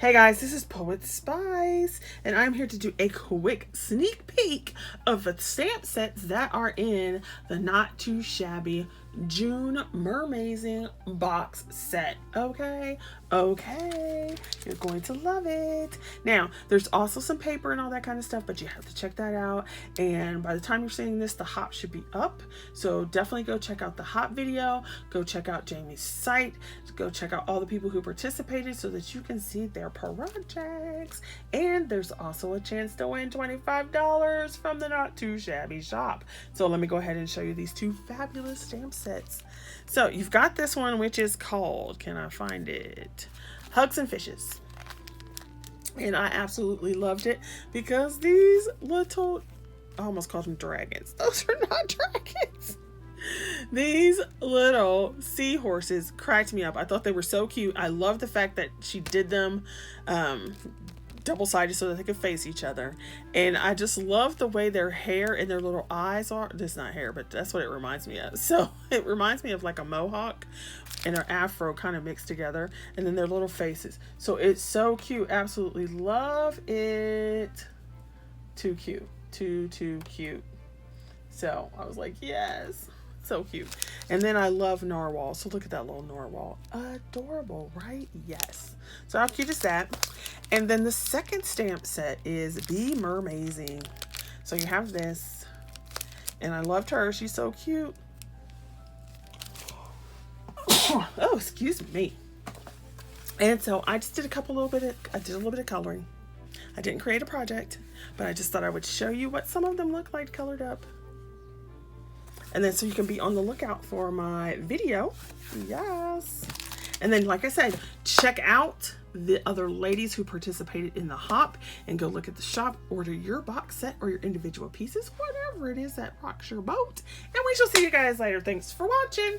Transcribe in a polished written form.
Hey guys, this is Poet Spice, and I'm here to do a quick sneak peek of the stamp sets that are in the Not Too Shabby June Mermazing box set. Okay, you're going to love it. Now, there's also some paper and all that kind of stuff, but you have to check that out. And by the time you're seeing this, the hop should be up. So definitely go check out the hop video. Go check out Jamie's site. Go check out all the people who participated so that you can see their projects. And there's also a chance to win $25 from the Not Too Shabby shop. So let me go ahead and show you these two fabulous stamp sets. So you've got this one, which is called, can I find it? Hugs and Fishes. And I absolutely loved it because these little, I almost called them dragons. Those are not dragons. These little seahorses cracked me up. I thought they were so cute. I love the fact that she did them double-sided so that they could face each other. And I just love the way their hair and their little eyes are. This is not hair, but that's what it reminds me of. So it reminds me of like a mohawk and their afro kind of mixed together. And then their little faces. So it's so cute. Absolutely love it. Too cute. Too cute. So I was like, yes. So cute. And then I love narwhal. So look at that little narwhal. Adorable, right? Yes. So how cute is that? And then the second stamp set is Be Mermazing. So you have this. And I loved her. She's so cute. Oh, excuse me. And so I just did I did a little bit of coloring. I didn't create a project, but I just thought I would show you what some of them look like colored up. And then so you can be on the lookout for my video. Yes. And then, like I said, check out the other ladies who participated in the hop and go look at the shop, order your box set or your individual pieces, whatever it is that rocks your boat. And we shall see you guys later. Thanks for watching.